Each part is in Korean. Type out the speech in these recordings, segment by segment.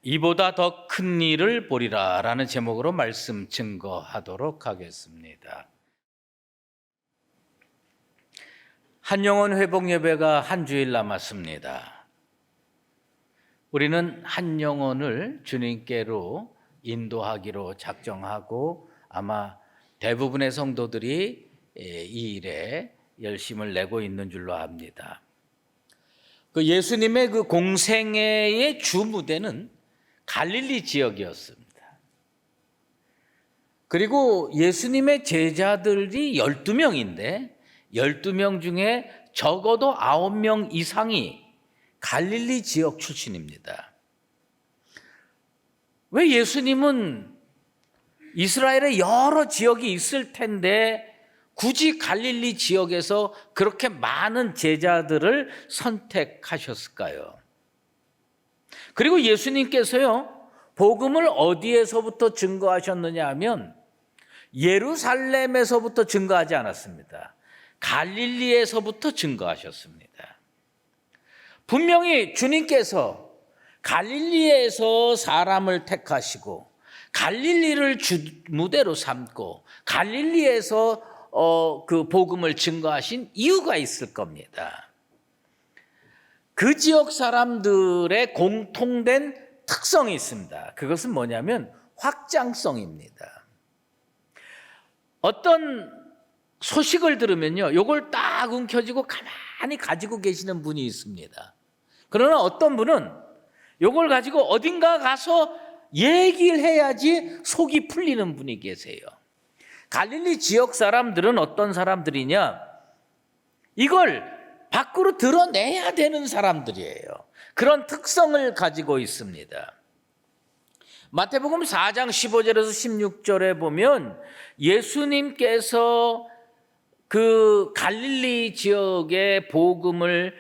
이보다 더 큰 일을 보리라 라는 제목으로 말씀 증거하도록 하겠습니다. 한영혼 회복 예배가 한 주일 남았습니다. 우리는 한 영혼을 주님께로 인도하기로 작정하고 아마 대부분의 성도들이 이 일에 열심을 내고 있는 줄로 압니다. 그 예수님의 그 공생애의 주 무대는 갈릴리 지역이었습니다. 그리고 예수님의 제자들이 12명인데 12명 중에 적어도 9명 이상이 갈릴리 지역 출신입니다. 왜 예수님은 이스라엘에 여러 지역이 있을 텐데 굳이 갈릴리 지역에서 그렇게 많은 제자들을 선택하셨을까요? 그리고 예수님께서요, 복음을 어디에서부터 증거하셨느냐 하면 예루살렘에서부터 증거하지 않았습니다. 갈릴리에서부터 증거하셨습니다. 분명히 주님께서 갈릴리에서 사람을 택하시고 갈릴리를 주 무대로 삼고 갈릴리에서 그 복음을 증거하신 이유가 있을 겁니다. 그 지역 사람들의 공통된 특성이 있습니다. 그것은 뭐냐면 확장성입니다. 어떤 소식을 들으면요, 이걸 딱 움켜쥐고 가만히 가지고 계시는 분이 있습니다. 그러나 어떤 분은 이걸 가지고 어딘가 가서 얘기를 해야지 속이 풀리는 분이 계세요. 갈릴리 지역 사람들은 어떤 사람들이냐? 이걸 밖으로 드러내야 되는 사람들이에요. 그런 특성을 가지고 있습니다. 마태복음 4장 15절에서 16절에 보면 예수님께서 그 갈릴리 지역의 복음을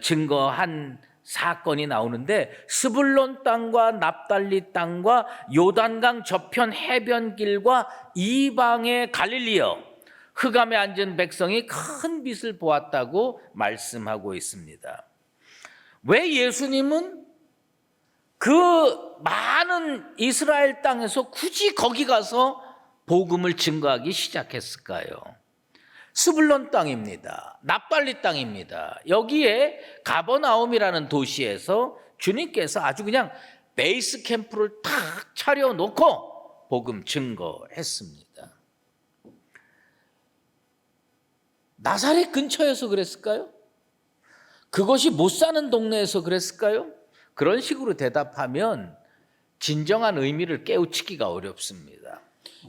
증거한 사건이 나오는데 스불론 땅과 납달리 땅과 요단강 저편 해변길과 이방의 갈릴리여 흑암에 앉은 백성이 큰 빛을 보았다고 말씀하고 있습니다. 왜 예수님은 그 많은 이스라엘 땅에서 굳이 거기 가서 복음을 증거하기 시작했을까요? 스불론 땅입니다. 납달리 땅입니다. 여기에 가버나움이라는 도시에서 주님께서 아주 그냥 베이스 캠프를 탁 차려놓고 복음 증거했습니다. 나사렛 근처에서 그랬을까요? 그것이 못 사는 동네에서 그랬을까요? 그런 식으로 대답하면 진정한 의미를 깨우치기가 어렵습니다.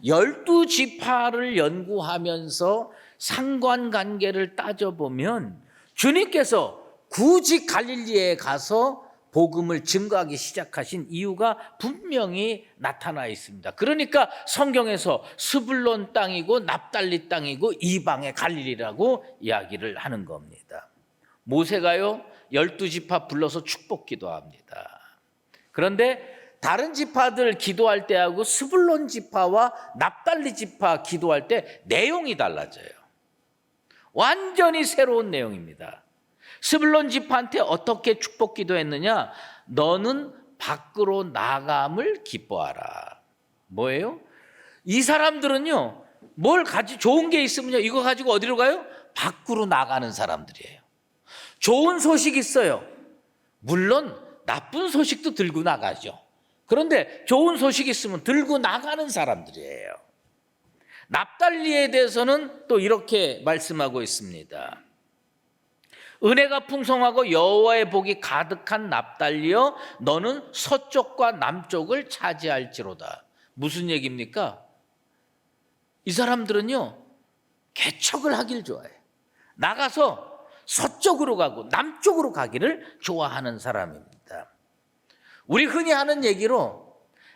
12지파를 연구하면서 상관관계를 따져보면 주님께서 굳이 갈릴리에 가서 복음을 증거하기 시작하신 이유가 분명히 나타나 있습니다. 그러니까 성경에서 스불론 땅이고 납달리 땅이고 이방의 갈릴리라고 이야기를 하는 겁니다. 모세가요 12지파 불러서 축복 기도합니다. 그런데 다른 지파들 기도할 때하고 스불론 지파와 납달리 지파 기도할 때 내용이 달라져요. 완전히 새로운 내용입니다. 스불론 지파한테 어떻게 축복 기도했느냐? 너는 밖으로 나감을 기뻐하라. 뭐예요? 이 사람들은요, 좋은 게 있으면요, 이거 가지고 어디로 가요? 밖으로 나가는 사람들이에요. 좋은 소식 있어요. 물론 나쁜 소식도 들고 나가죠. 그런데 좋은 소식 있으면 들고 나가는 사람들이에요. 납달리에 대해서는 또 이렇게 말씀하고 있습니다. 은혜가 풍성하고 여호와의 복이 가득한 납달리여 너는 서쪽과 남쪽을 차지할지로다. 무슨 얘기입니까? 이 사람들은요 개척을 하길 좋아해요. 나가서 서쪽으로 가고 남쪽으로 가기를 좋아하는 사람입니다. 우리 흔히 하는 얘기로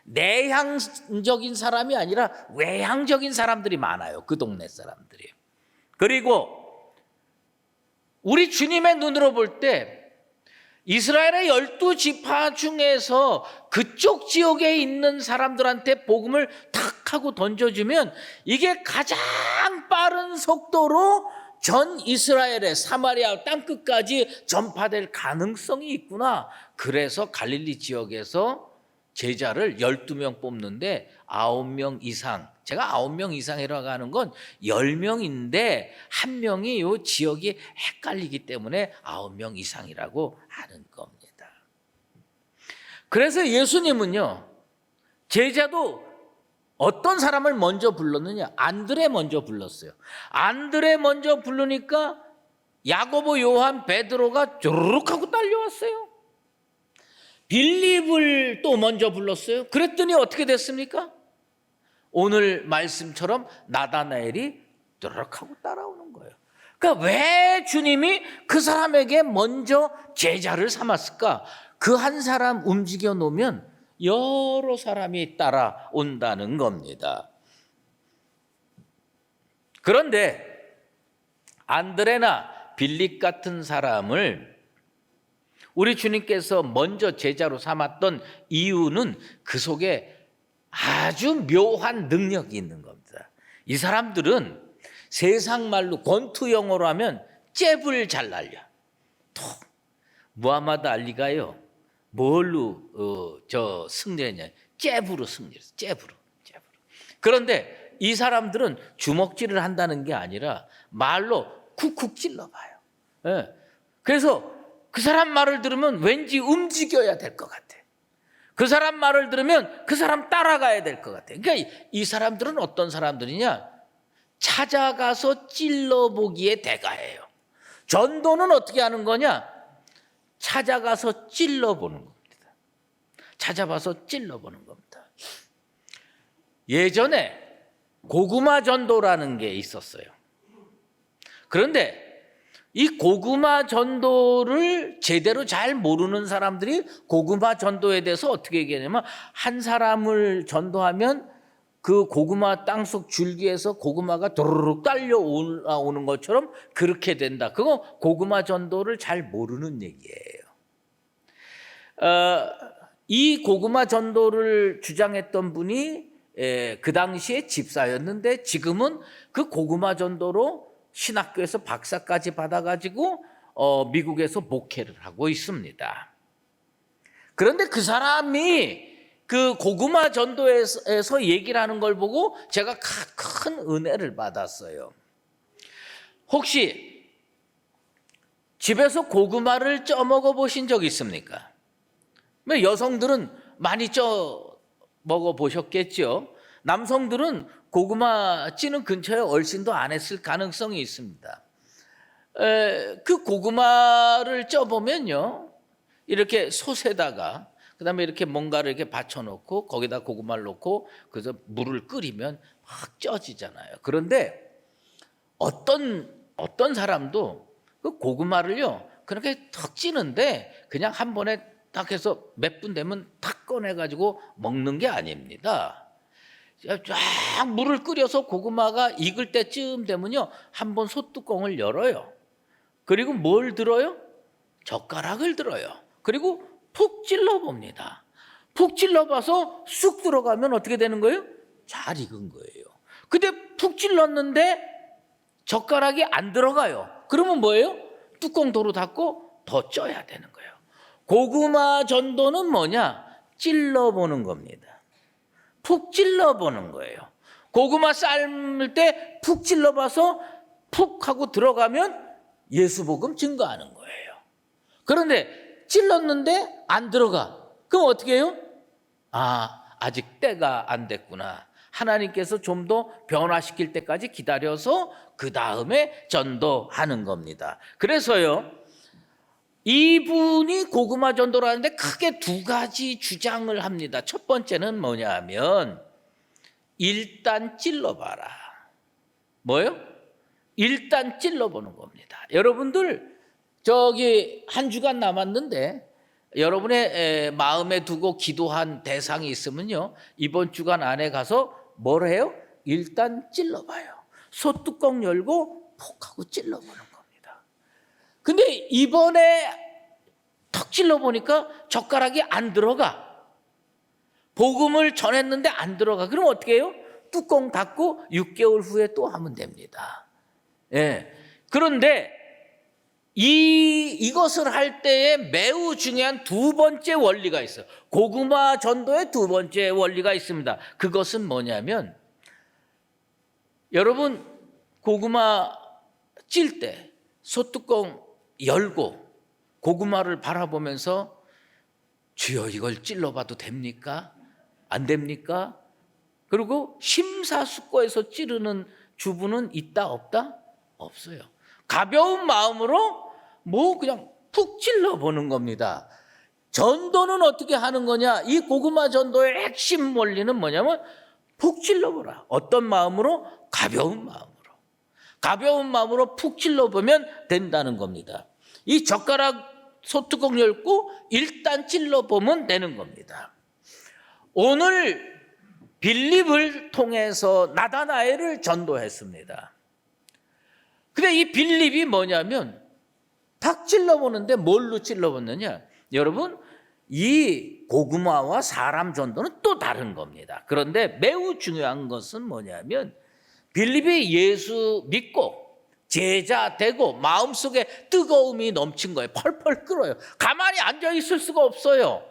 내향적인 사람이 아니라 외향적인 사람들이 많아요. 그 동네 사람들이. 그리고 우리 주님의 눈으로 볼 때 이스라엘의 12지파 중에서 그쪽 지역에 있는 사람들한테 복음을 탁 하고 던져주면 이게 가장 빠른 속도로 전 이스라엘의 사마리아 땅끝까지 전파될 가능성이 있구나. 그래서 갈릴리 지역에서 제자를 12명 뽑는데 9명 이상, 제가 9명 이상이라고 하는 건 10명인데 한 명이 요 지역이 헷갈리기 때문에 9명 이상이라고 하는 겁니다. 그래서 예수님은요, 제자도 어떤 사람을 먼저 불렀느냐? 안드레 먼저 불렀어요. 안드레 먼저 부르니까 야고보, 요한, 베드로가 쪼르륵 하고 딸려왔어요. 빌립을 또 먼저 불렀어요. 그랬더니 어떻게 됐습니까? 오늘 말씀처럼 나다나엘이 쪼르륵 하고 따라오는 거예요. 그러니까 왜 주님이 그 사람에게 먼저 제자를 삼았을까? 그 한 사람 움직여 놓으면 여러 사람이 따라온다는 겁니다. 그런데 안드레나 빌립 같은 사람을 우리 주님께서 먼저 제자로 삼았던 이유는 그 속에 아주 묘한 능력이 있는 겁니다. 이 사람들은 세상 말로 권투 용어로 하면 잽을 잘 날려. 무하마드 알리가요, 뭘로 승리했냐? 잽으로 승리했어요. 잽으로. 그런데 이 사람들은 주먹질을 한다는 게 아니라 말로 쿡쿡 찔러봐요. 예. 그래서 그 사람 말을 들으면 왠지 움직여야 될 것 같아. 그 사람 말을 들으면 그 사람 따라가야 될 것 같아. 그러니까 이 사람들은 어떤 사람들이냐? 찾아가서 찔러보기에 대가예요. 전도는 어떻게 하는 거냐? 찾아가서 찔러보는 겁니다. 찾아봐서 찔러보는 겁니다. 예전에 고구마 전도라는 게 있었어요. 그런데 이 고구마 전도를 제대로 잘 모르는 사람들이 고구마 전도에 대해서 어떻게 얘기하냐면, 한 사람을 전도하면 그 고구마 땅속 줄기에서 고구마가 도르륵 딸려 올라오는 것처럼 그렇게 된다. 그거 고구마 전도를 잘 모르는 얘기예요. 이 고구마 전도를 주장했던 분이 그 당시에 집사였는데 지금은 그 고구마 전도로 신학교에서 박사까지 받아가지고 미국에서 목회를 하고 있습니다. 그런데 그 사람이 그 고구마 전도에서 얘기를 하는 걸 보고 제가 큰 은혜를 받았어요. 혹시 집에서 고구마를 쪄 먹어 보신 적 있습니까? 여성들은 많이 쪄 먹어 보셨겠죠. 남성들은 고구마 찌는 근처에 얼씬도 안 했을 가능성이 있습니다. 그 고구마를 쪄 보면요, 이렇게 솥에다가 그다음에 이렇게 뭔가를 이렇게 받쳐놓고 거기다 고구마를 넣고 그래서 물을 끓이면 막 쪄지잖아요. 그런데 어떤 사람도 그 고구마를요 그렇게 턱 찌는데 그냥 한 번에 딱 해서 몇 분 되면 탁 꺼내가지고 먹는 게 아닙니다. 쫙 물을 끓여서 고구마가 익을 때쯤 되면요 한번 솥뚜껑을 열어요. 그리고 뭘 들어요? 젓가락을 들어요. 그리고 푹 찔러봅니다. 푹 찔러봐서 쑥 들어가면 어떻게 되는 거예요? 잘 익은 거예요. 근데 푹 찔렀는데 젓가락이 안 들어가요. 그러면 뭐예요? 뚜껑 도로 닫고 더 쪄야 되는 거예요. 고구마 전도는 뭐냐? 찔러보는 겁니다. 푹 찔러보는 거예요. 고구마 삶을 때 푹 찔러봐서 푹 하고 들어가면 예수복음 증거하는 거예요. 그런데 찔렀는데 안 들어가. 그럼 어떻게 해요? 아직 때가 안 됐구나. 하나님께서 좀 더 변화시킬 때까지 기다려서 그 다음에 전도하는 겁니다. 그래서요, 이분이 고구마 전도를 하는데 크게 두 가지 주장을 합니다. 첫 번째는 뭐냐 하면 일단 찔러봐라. 뭐요? 일단 찔러보는 겁니다. 여러분들 저기 한 주간 남았는데 여러분의 마음에 두고 기도한 대상이 있으면요 이번 주간 안에 가서 뭘 해요? 일단 찔러봐요. 솥뚜껑 열고 푹 하고 찔러보는 겁니다. 근데 이번에 턱 찔러보니까 젓가락이 안 들어가. 복음을 전했는데 안 들어가. 그럼 어떻게 해요? 뚜껑 닫고 6개월 후에 또 하면 됩니다. 예. 그런데 이것을 할 때에 매우 중요한 두 번째 원리가 있어요. 고구마 전도의 두 번째 원리가 있습니다. 그것은 뭐냐면, 여러분 고구마 찔 때 소뚜껑 열고 고구마를 바라보면서 주여 이걸 찔러봐도 됩니까? 안 됩니까? 그리고 심사숙고해서 찌르는 주부는 있다 없다? 없어요. 가벼운 마음으로 그냥 푹 찔러보는 겁니다. 전도는 어떻게 하는 거냐? 이 고구마 전도의 핵심 원리는 뭐냐면 푹 찔러보라. 어떤 마음으로? 가벼운 마음으로. 가벼운 마음으로 푹 찔러보면 된다는 겁니다. 이 젓가락 소뚜껑 열고 일단 찔러보면 되는 겁니다. 오늘 빌립을 통해서 나다나엘을 전도했습니다. 근데 이 빌립이 뭐냐면 탁 찔러보는데 뭘로 찔러보느냐? 여러분, 이 고구마와 사람 전도는 또 다른 겁니다. 그런데 매우 중요한 것은 뭐냐면 빌립이 예수 믿고 제자 되고 마음속에 뜨거움이 넘친 거예요. 펄펄 끓어요. 가만히 앉아 있을 수가 없어요.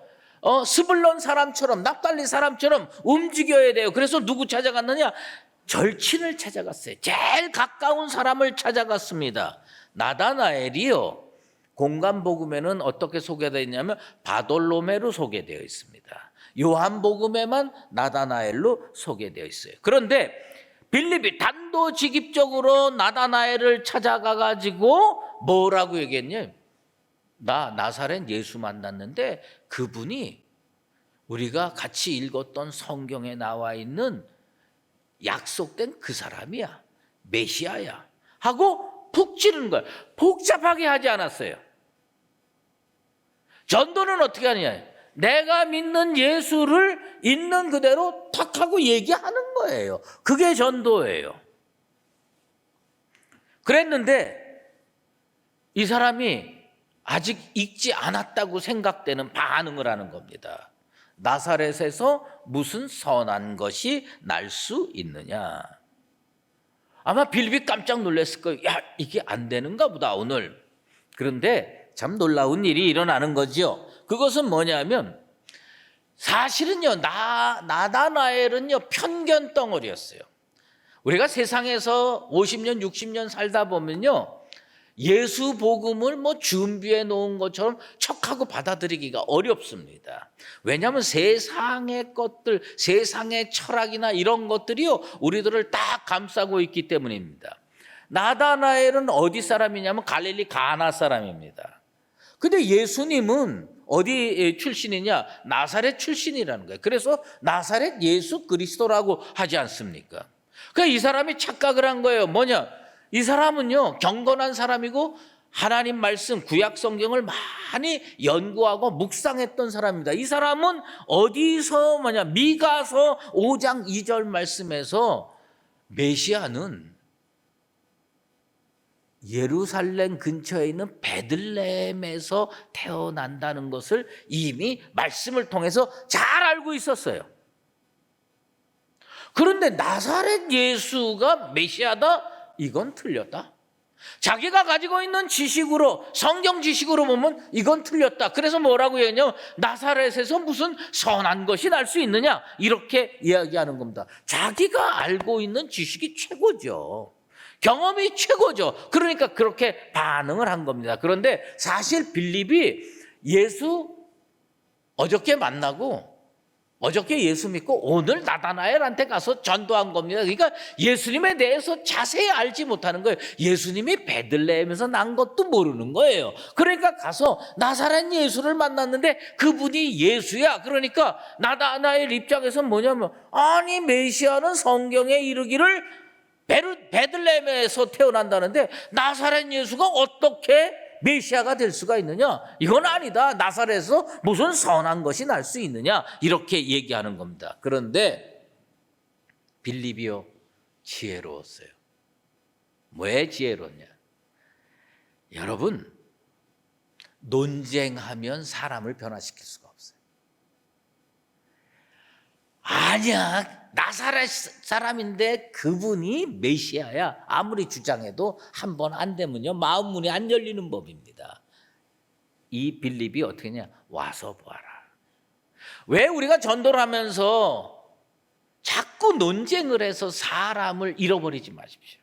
스불론 사람처럼, 납달리 사람처럼 움직여야 돼요. 그래서 누구 찾아갔느냐? 절친을 찾아갔어요. 제일 가까운 사람을 찾아갔습니다. 나다나엘이요. 공간복음에는 어떻게 소개되어 있냐면 바돌로메로 소개되어 있습니다. 요한복음에만 나다나엘로 소개되어 있어요. 그런데 빌립이 단도직입적으로 나다나엘을 찾아가 가지고 뭐라고 얘기했냐? 나 나사렛 예수 만났는데 그분이 우리가 같이 읽었던 성경에 나와 있는 약속된 그 사람이야. 메시아야. 하고 푹 찌르는 거야. 복잡하게 하지 않았어요. 전도는 어떻게 하느냐? 내가 믿는 예수를 있는 그대로 탁 하고 얘기하는 거예요. 그게 전도예요. 그랬는데 이 사람이 아직 익지 않았다고 생각되는 반응을 하는 겁니다. 나사렛에서 무슨 선한 것이 날 수 있느냐? 아마 빌립이 깜짝 놀랐을 거예요. 야, 이게 안 되는가 보다 오늘. 그런데 참 놀라운 일이 일어나는 거죠. 그것은 뭐냐면 사실은요, 나다나엘은요 편견 덩어리였어요. 우리가 세상에서 50년 60년 살다 보면요, 예수 복음을 준비해 놓은 것처럼 척하고 받아들이기가 어렵습니다. 왜냐하면 세상의 것들, 세상의 철학이나 이런 것들이요 우리들을 딱 감싸고 있기 때문입니다. 나다나엘은 어디 사람이냐면 갈릴리 가나 사람입니다. 근데 예수님은 어디 출신이냐? 나사렛 출신이라는 거예요. 그래서 나사렛 예수 그리스도라고 하지 않습니까? 그러니까 이 사람이 착각을 한 거예요. 뭐냐? 이 사람은요 경건한 사람이고 하나님 말씀 구약 성경을 많이 연구하고 묵상했던 사람입니다. 이 사람은 어디서 미가서 5장 2절 말씀에서 메시아는 예루살렘 근처에 있는 베들레헴에서 태어난다는 것을 이미 말씀을 통해서 잘 알고 있었어요. 그런데 나사렛 예수가 메시아다? 이건 틀렸다. 자기가 가지고 있는 지식으로, 성경 지식으로 보면 이건 틀렸다. 그래서 뭐라고 했냐면 나사렛에서 무슨 선한 것이 날 수 있느냐? 이렇게 이야기하는 겁니다. 자기가 알고 있는 지식이 최고죠. 경험이 최고죠. 그러니까 그렇게 반응을 한 겁니다. 그런데 사실 빌립이 예수 어저께 만나고 어저께 예수 믿고 오늘 나다나엘한테 가서 전도한 겁니다. 그러니까 예수님에 대해서 자세히 알지 못하는 거예요. 예수님이 베들레헴에서 난 것도 모르는 거예요. 그러니까 가서 나사렛 예수를 만났는데 그분이 예수야. 그러니까 나다나엘 입장에서 뭐냐면 아니 메시아는 성경에 이르기를 베들레헴에서 태어난다는데 나사렛 예수가 어떻게 메시아가 될 수가 있느냐? 이건 아니다. 나사렛에서 무슨 선한 것이 날 수 있느냐? 이렇게 얘기하는 겁니다. 그런데 빌립이요 지혜로웠어요. 왜 지혜로웠냐? 여러분, 논쟁하면 사람을 변화시킬 수가 없어요. 아니야, 나사렛 사람인데 그분이 메시아야. 아무리 주장해도 한 번 안 되면요 마음 문이 안 열리는 법입니다. 이 빌립이 어떻게 했냐? 와서 보아라. 왜 우리가 전도를 하면서 자꾸 논쟁을 해서 사람을 잃어버리지 마십시오.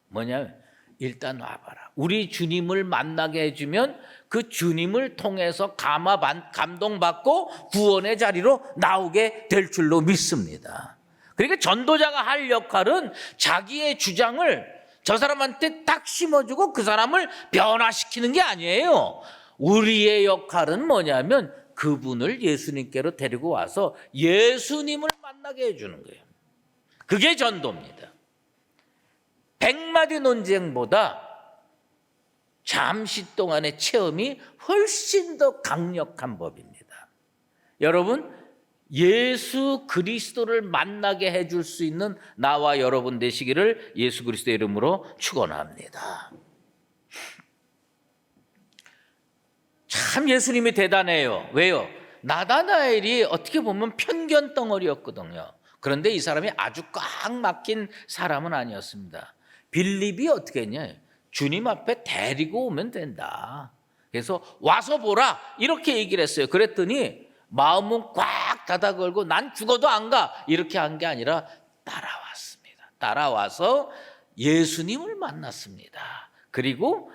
뭐냐면 일단 와봐라. 우리 주님을 만나게 해주면 그 주님을 통해서 감동받고 구원의 자리로 나오게 될 줄로 믿습니다. 그러니까 전도자가 할 역할은 자기의 주장을 저 사람한테 딱 심어주고 그 사람을 변화시키는 게 아니에요. 우리의 역할은 뭐냐면 그분을 예수님께로 데리고 와서 예수님을 만나게 해주는 거예요. 그게 전도입니다. 100마디 논쟁보다 잠시 동안의 체험이 훨씬 더 강력한 법입니다. 여러분, 예수 그리스도를 만나게 해줄 수 있는 나와 여러분 되시기를 예수 그리스도의 이름으로 축원합니다. 참 예수님이 대단해요. 왜요? 나다나엘이 어떻게 보면 편견 덩어리였거든요. 그런데 이 사람이 아주 꽉 막힌 사람은 아니었습니다. 빌립이 어떻게 했냐? 주님 앞에 데리고 오면 된다. 그래서 와서 보라 이렇게 얘기를 했어요. 그랬더니 마음은 꽉 닫아 걸고 난 죽어도 안 가 이렇게 한 게 아니라 따라왔습니다. 따라와서 예수님을 만났습니다. 그리고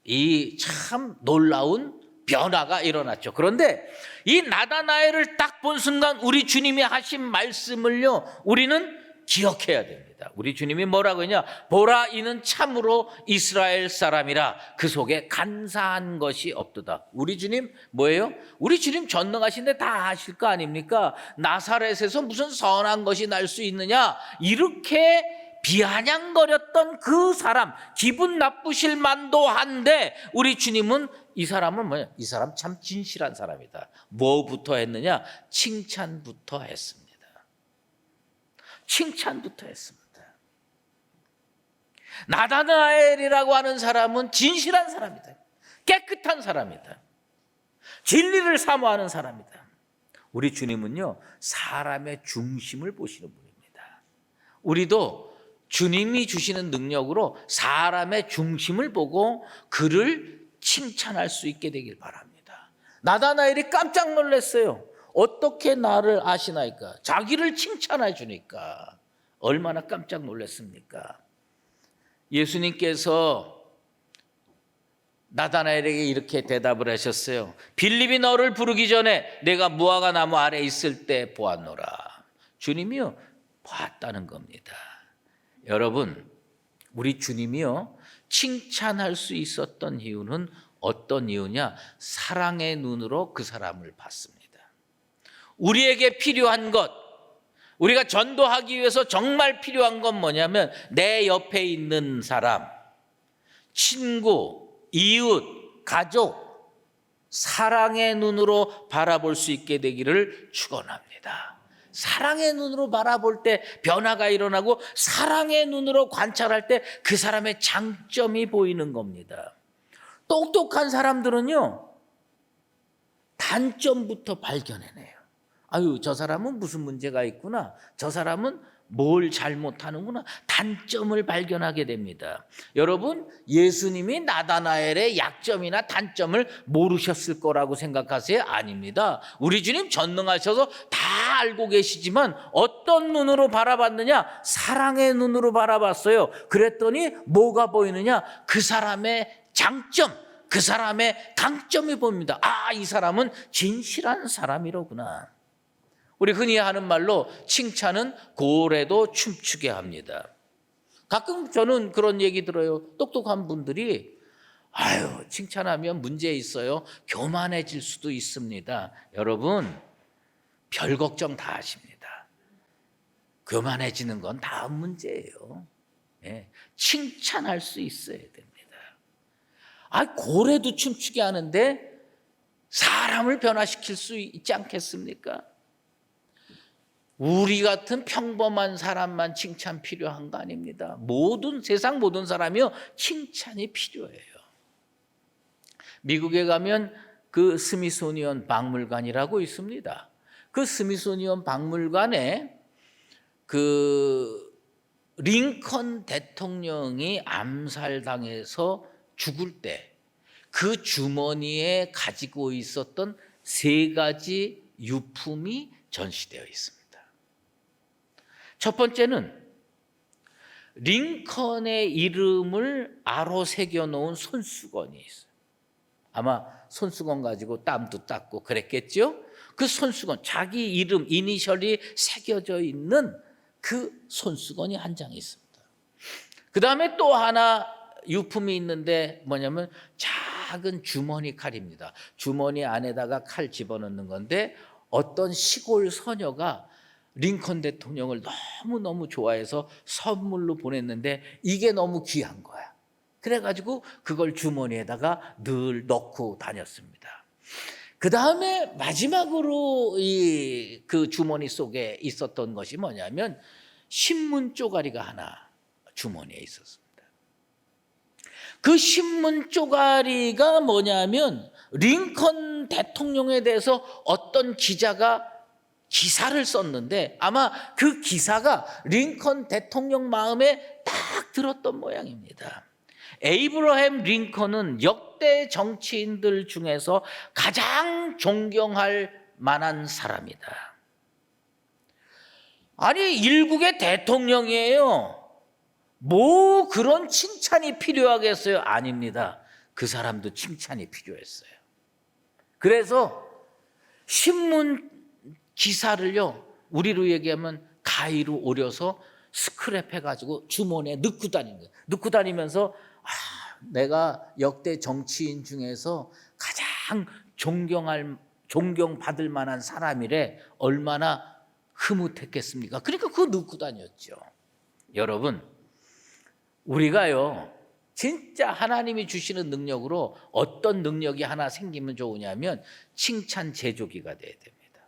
이 참 놀라운 변화가 일어났죠. 그런데 이 나다나엘을 딱 본 순간 우리 주님이 하신 말씀을요 우리는 기억해야 됩니다. 우리 주님이 뭐라고 했냐? 보라 이는 참으로 이스라엘 사람이라 그 속에 간사한 것이 없도다. 우리 주님 뭐예요? 우리 주님 전능하신데 다 아실 거 아닙니까? 나사렛에서 무슨 선한 것이 날 수 있느냐? 이렇게 비아냥거렸던 그 사람, 기분 나쁘실 만도 한데 우리 주님은 이 사람은 뭐냐? 이 사람 참 진실한 사람이다. 뭐부터 했느냐? 칭찬부터 했습니다. 칭찬부터 했습니다. 나다나엘이라고 하는 사람은 진실한 사람이다. 깨끗한 사람이다. 진리를 사모하는 사람이다. 우리 주님은요 사람의 중심을 보시는 분입니다. 우리도 주님이 주시는 능력으로 사람의 중심을 보고 그를 칭찬할 수 있게 되길 바랍니다. 나다나엘이 깜짝 놀랐어요. 어떻게 나를 아시나이까? 자기를 칭찬해 주니까 얼마나 깜짝 놀랐습니까? 예수님께서 나다나엘에게 이렇게 대답을 하셨어요. 빌립이 너를 부르기 전에 내가 무화과 나무 아래 있을 때 보았노라. 주님이요 봤다는 겁니다. 여러분, 우리 주님이요 칭찬할 수 있었던 이유는 어떤 이유냐? 사랑의 눈으로 그 사람을 봤습니다. 우리에게 필요한 것, 우리가 전도하기 위해서 정말 필요한 건 뭐냐면 내 옆에 있는 사람, 친구, 이웃, 가족, 사랑의 눈으로 바라볼 수 있게 되기를 축원합니다. 사랑의 눈으로 바라볼 때 변화가 일어나고 사랑의 눈으로 관찰할 때 그 사람의 장점이 보이는 겁니다. 똑똑한 사람들은요 단점부터 발견해내요. 아유, 저 사람은 무슨 문제가 있구나. 저 사람은 뭘 잘못하는구나. 단점을 발견하게 됩니다. 여러분, 예수님이 나다나엘의 약점이나 단점을 모르셨을 거라고 생각하세요? 아닙니다. 우리 주님 전능하셔서 다 알고 계시지만 어떤 눈으로 바라봤느냐? 사랑의 눈으로 바라봤어요. 그랬더니 뭐가 보이느냐? 그 사람의 장점, 그 사람의 강점이 보입니다. 아, 이 사람은 진실한 사람이로구나. 우리 흔히 하는 말로 칭찬은 고래도 춤추게 합니다. 가끔 저는 그런 얘기 들어요. 똑똑한 분들이 아유, 칭찬하면 문제 있어요. 교만해질 수도 있습니다. 여러분, 별 걱정 다 하십니다. 교만해지는 건 다음 문제예요. 네, 칭찬할 수 있어야 됩니다. 아, 고래도 춤추게 하는데 사람을 변화시킬 수 있지 않겠습니까? 우리 같은 평범한 사람만 칭찬 필요한 거 아닙니다. 세상 모든 사람이요 칭찬이 필요해요. 미국에 가면 그 스미소니언 박물관이라고 있습니다. 그 스미소니언 박물관에 그 링컨 대통령이 암살당해서 죽을 때 그 주머니에 가지고 있었던 3가지 유품이 전시되어 있습니다. 첫 번째는 링컨의 이름을 아로 새겨 놓은 손수건이 있어요. 아마 손수건 가지고 땀도 닦고 그랬겠죠? 그 손수건, 자기 이름, 이니셜이 새겨져 있는 그 손수건이 한 장 있습니다. 그 다음에 또 하나 유품이 있는데 뭐냐면 작은 주머니 칼입니다. 주머니 안에다가 칼 집어넣는 건데 어떤 시골 소녀가 링컨 대통령을 너무너무 좋아해서 선물로 보냈는데 이게 너무 귀한 거야. 그래가지고 그걸 주머니에다가 늘 넣고 다녔습니다. 그 다음에 마지막으로 그 주머니 속에 있었던 것이 뭐냐면 신문 쪼가리가 하나 주머니에 있었습니다. 그 신문 쪼가리가 뭐냐면 링컨 대통령에 대해서 어떤 기자가 기사를 썼는데 아마 그 기사가 링컨 대통령 마음에 딱 들었던 모양입니다. 에이브러햄 링컨은 역대 정치인들 중에서 가장 존경할 만한 사람이다. 아니, 일국의 대통령이에요. 뭐 그런 칭찬이 필요하겠어요? 아닙니다. 그 사람도 칭찬이 필요했어요. 그래서 신문 기사를요, 우리로 얘기하면 가위로 오려서 스크랩해가지고 주머니에 넣고 다니는 거예요. 넣고 다니면서 내가 역대 정치인 중에서 가장 존경받을 만한 사람이래. 얼마나 흐뭇했겠습니까? 그러니까 그거 넣고 다녔죠. 여러분, 우리가요 진짜 하나님이 주시는 능력으로 어떤 능력이 하나 생기면 좋으냐면 칭찬 제조기가 돼야 됩니다.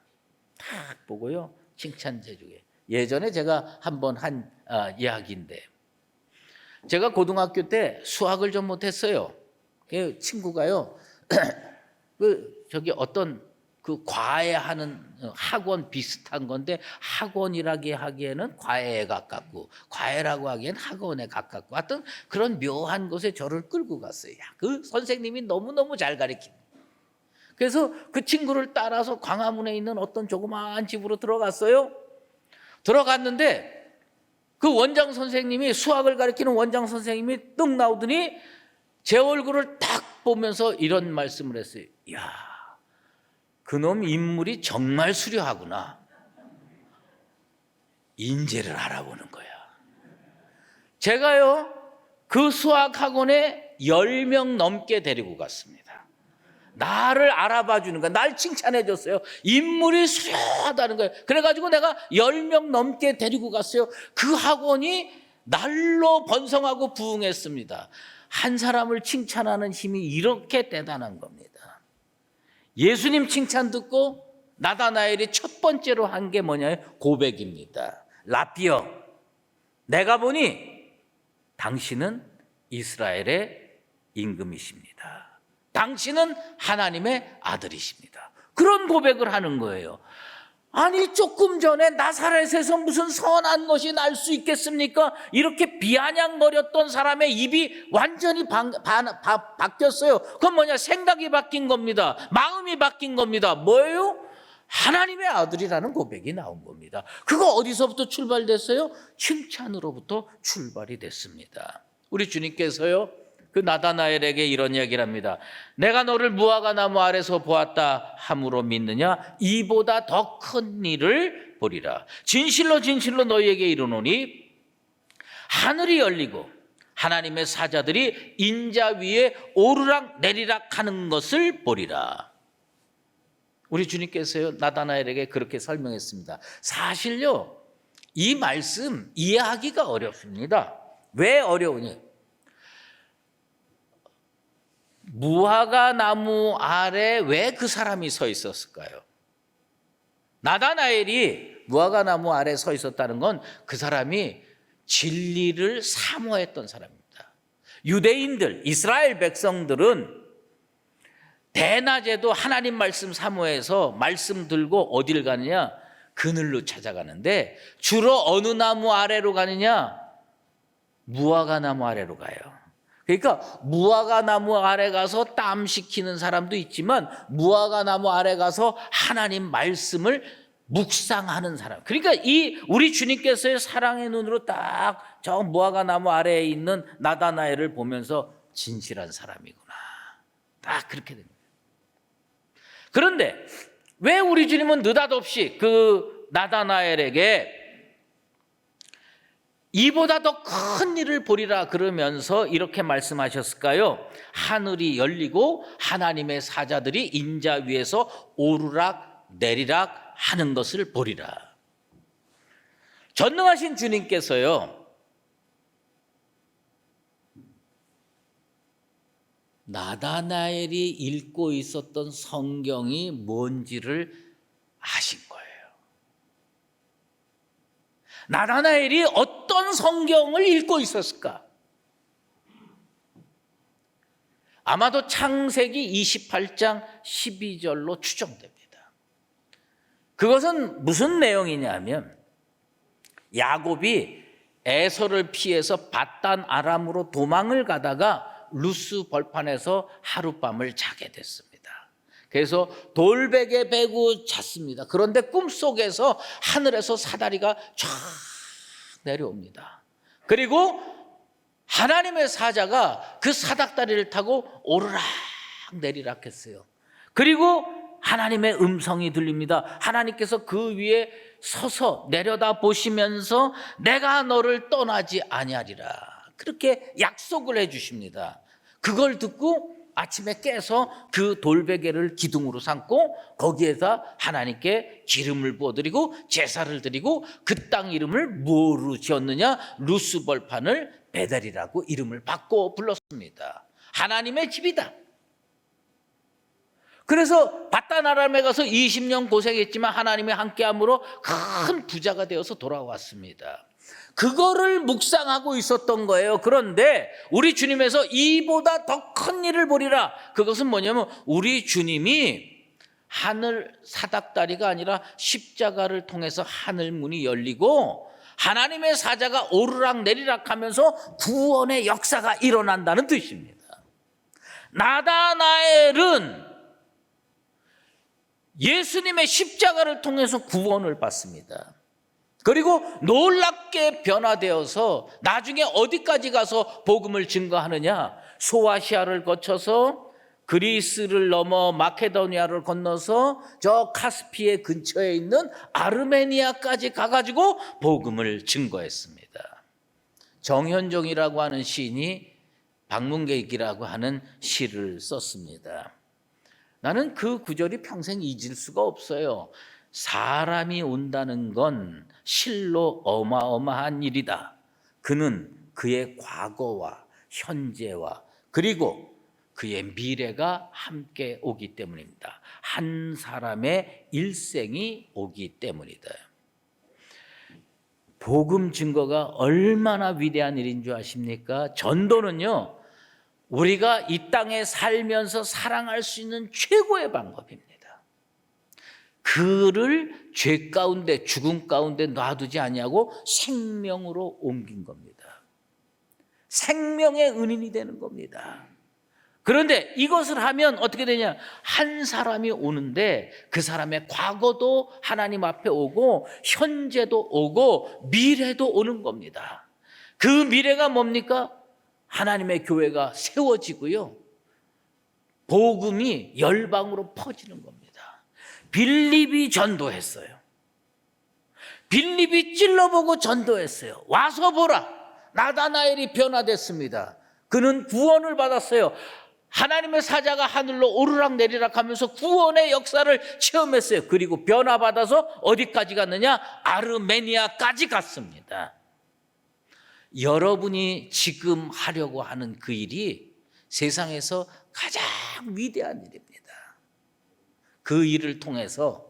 딱 보고요 칭찬 제조기. 예전에 제가 한번 한 이야기인데, 제가 고등학교 때 수학을 좀 못했어요. 그 친구가요 어떤 그 과외하는 학원 비슷한 건데, 학원이라고 하기에는 과외에 가깝고 과외라고 하기에는 학원에 가깝고 하여튼 그런 묘한 곳에 저를 끌고 갔어요. 그 선생님이 너무너무 잘 가르치는. 그래서 그 친구를 따라서 광화문에 있는 어떤 조그마한 집으로 들어갔어요. 들어갔는데 그 원장 선생님이, 수학을 가르치는 원장 선생님이 뚝 나오더니 제 얼굴을 딱 보면서 이런 말씀을 했어요. 야, 그놈 인물이 정말 수려하구나. 인재를 알아보는 거야. 제가요 그 수학학원에 10명 넘게 데리고 갔습니다. 나를 알아봐 주는 거야. 날 칭찬해 줬어요. 인물이 수려하다는 거예요. 그래가지고 내가 10명 넘게 데리고 갔어요. 그 학원이 날로 번성하고 부흥했습니다. 한 사람을 칭찬하는 힘이 이렇게 대단한 겁니다. 예수님 칭찬 듣고 나다나엘이 첫 번째로 한 게 뭐냐면 고백입니다. 라피어, 내가 보니 당신은 이스라엘의 임금이십니다. 당신은 하나님의 아들이십니다. 그런 고백을 하는 거예요. 아니, 조금 전에 나사렛에서 무슨 선한 것이 날 수 있겠습니까? 이렇게 비아냥거렸던 사람의 입이 완전히 바뀌었어요. 그건 뭐냐? 생각이 바뀐 겁니다. 마음이 바뀐 겁니다. 뭐예요? 하나님의 아들이라는 고백이 나온 겁니다. 그거 어디서부터 출발됐어요? 칭찬으로부터 출발이 됐습니다. 우리 주님께서요 그 나다나엘에게 이런 이야기를 합니다. 내가 너를 무화과 나무 아래서 보았다 함으로 믿느냐? 이보다 더 큰 일을 보리라. 진실로 진실로 너희에게 이르노니 하늘이 열리고 하나님의 사자들이 인자 위에 오르락 내리락 하는 것을 보리라. 우리 주님께서요 나다나엘에게 그렇게 설명했습니다. 사실요 이 말씀 이해하기가 어렵습니다. 왜 어려우냐? 무화과 나무 아래 왜 그 사람이 서 있었을까요? 나다나엘이 무화과 나무 아래 서 있었다는 건 그 사람이 진리를 사모했던 사람입니다. 유대인들, 이스라엘 백성들은 대낮에도 하나님 말씀 사모해서 말씀 들고 어딜 가느냐? 그늘로 찾아가는데 주로 어느 나무 아래로 가느냐? 무화과 나무 아래로 가요. 그러니까 무화과 나무 아래 가서 땀 식히는 사람도 있지만 무화과 나무 아래 가서 하나님 말씀을 묵상하는 사람. 그러니까 이 우리 주님께서의 사랑의 눈으로 딱 저 무화과 나무 아래에 있는 나다나엘을 보면서 진실한 사람이구나. 딱 그렇게 됩니다. 그런데 왜 우리 주님은 느닷없이 그 나다나엘에게 이보다 더 큰 일을 보리라 그러면서 이렇게 말씀하셨을까요? 하늘이 열리고 하나님의 사자들이 인자 위에서 오르락 내리락 하는 것을 보리라. 전능하신 주님께서요, 나다나엘이 읽고 있었던 성경이 뭔지를 아신 거예요. 나다나엘이 어떤 성경을 읽고 있었을까? 아마도 창세기 28장 12절로 추정됩니다. 그것은 무슨 내용이냐면 야곱이 에서를 피해서 밧단 아람으로 도망을 가다가 루스 벌판에서 하룻밤을 자게 됐습니다. 그래서 돌베개 베고 잤습니다. 그런데 꿈속에서 하늘에서 사다리가 쫙 내려옵니다. 그리고 하나님의 사자가 그 사닥다리를 타고 오르락 내리락 했어요. 그리고 하나님의 음성이 들립니다. 하나님께서 그 위에 서서 내려다 보시면서 내가 너를 떠나지 아니하리라. 그렇게 약속을 해 주십니다. 그걸 듣고 아침에 깨서 그 돌베개를 기둥으로 삼고 거기에다 하나님께 기름을 부어드리고 제사를 드리고 그 땅 이름을 뭐로 지었느냐? 루스벌판을 베델이라고 이름을 바꿔 불렀습니다. 하나님의 집이다. 그래서 밧단 아람에 가서 20년 고생했지만 하나님의 함께함으로 큰 부자가 되어서 돌아왔습니다. 그거를 묵상하고 있었던 거예요. 그런데 우리 주님에서 이보다 더 큰 일을 보리라. 그것은 뭐냐면 우리 주님이 하늘 사닥다리가 아니라 십자가를 통해서 하늘 문이 열리고 하나님의 사자가 오르락 내리락 하면서 구원의 역사가 일어난다는 뜻입니다. 나다나엘은 예수님의 십자가를 통해서 구원을 받습니다. 그리고 놀랍게 변화되어서 나중에 어디까지 가서 복음을 증거하느냐? 소아시아를 거쳐서 그리스를 넘어 마케도니아를 건너서 저 카스피해 근처에 있는 아르메니아까지 가가지고 복음을 증거했습니다. 정현종이라고 하는 시인이 방문객이라고 하는 시를 썼습니다. 나는 그 구절이 평생 잊을 수가 없어요. 사람이 온다는 건 실로 어마어마한 일이다. 그는 그의 과거와 현재와 그리고 그의 미래가 함께 오기 때문입니다. 한 사람의 일생이 오기 때문이다. 복음 증거가 얼마나 위대한 일인 줄 아십니까? 전도는요, 우리가 이 땅에 살면서 사랑할 수 있는 최고의 방법입니다. 그를 죄 가운데 죽음 가운데 놔두지 아니하고 생명으로 옮긴 겁니다. 생명의 은인이 되는 겁니다. 그런데 이것을 하면 어떻게 되냐? 한 사람이 오는데 그 사람의 과거도 하나님 앞에 오고 현재도 오고 미래도 오는 겁니다. 그 미래가 뭡니까? 하나님의 교회가 세워지고요, 복음이 열방으로 퍼지는 겁니다. 빌립이 전도했어요. 빌립이 찔러보고 전도했어요. 와서 보라, 나다나엘이 변화됐습니다. 그는 구원을 받았어요. 하나님의 사자가 하늘로 오르락 내리락 하면서 구원의 역사를 체험했어요. 그리고 변화받아서 어디까지 갔느냐? 아르메니아까지 갔습니다. 여러분이 지금 하려고 하는 그 일이 세상에서 가장 위대한 일입니다. 그 일을 통해서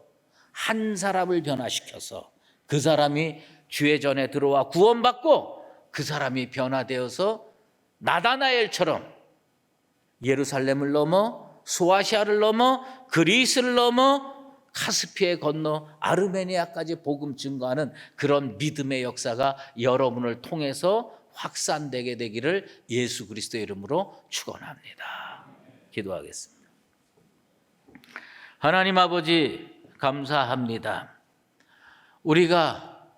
한 사람을 변화시켜서 그 사람이 주의 전에 들어와 구원받고 그 사람이 변화되어서 나다나엘처럼 예루살렘을 넘어 소아시아를 넘어 그리스를 넘어 카스피해 건너 아르메니아까지 복음 증거하는 그런 믿음의 역사가 여러분을 통해서 확산되게 되기를 예수 그리스도의 이름으로 축원합니다. 기도하겠습니다. 하나님 아버지 감사합니다. 우리가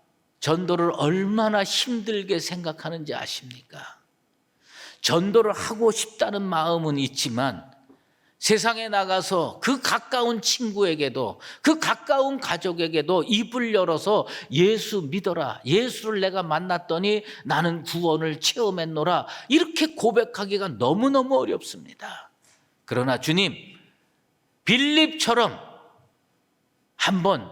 전도를 얼마나 힘들게 생각하는지 아십니까? 전도를 하고 싶다는 마음은 있지만 세상에 나가서 그 가까운 친구에게도 그 가까운 가족에게도 입을 열어서 예수 믿어라, 예수를 내가 만났더니 나는 구원을 체험했노라, 이렇게 고백하기가 너무너무 어렵습니다. 그러나 주님, 빌립처럼 한번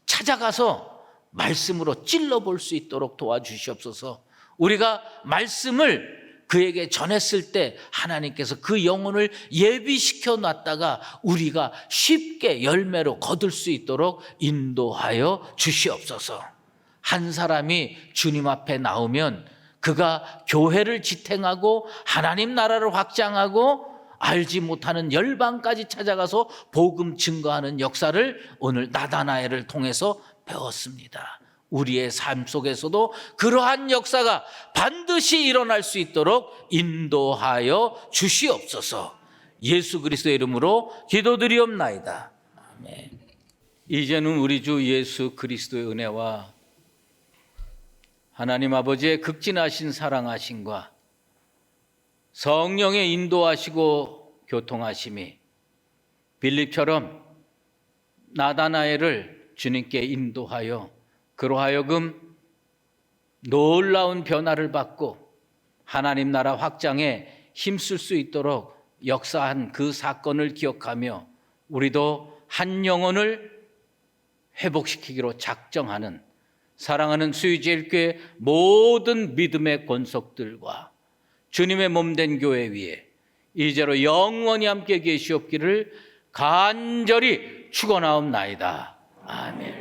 찾아가서 말씀으로 찔러볼 수 있도록 도와주시옵소서. 우리가 말씀을 그에게 전했을 때 하나님께서 그 영혼을 예비시켜 놨다가 우리가 쉽게 열매로 거둘 수 있도록 인도하여 주시옵소서. 한 사람이 주님 앞에 나오면 그가 교회를 지탱하고 하나님 나라를 확장하고 알지 못하는 열방까지 찾아가서 복음 증거하는 역사를 오늘 나다나엘을 통해서 배웠습니다. 우리의 삶 속에서도 그러한 역사가 반드시 일어날 수 있도록 인도하여 주시옵소서. 예수 그리스도의 이름으로 기도드리옵나이다. 아멘. 이제는 우리 주 예수 그리스도의 은혜와 하나님 아버지의 극진하신 사랑하심과 성령의 인도하시고 교통하심이 빌립처럼 나다나엘을 주님께 인도하여 그로 하여금 놀라운 변화를 받고 하나님 나라 확장에 힘쓸 수 있도록 역사한 그 사건을 기억하며 우리도 한 영혼을 회복시키기로 작정하는 사랑하는 수유제일교회 모든 믿음의 권속들과 주님의 몸된 교회 위에 이제로 영원히 함께 계시옵기를 간절히 축원하옵나이다. 아멘.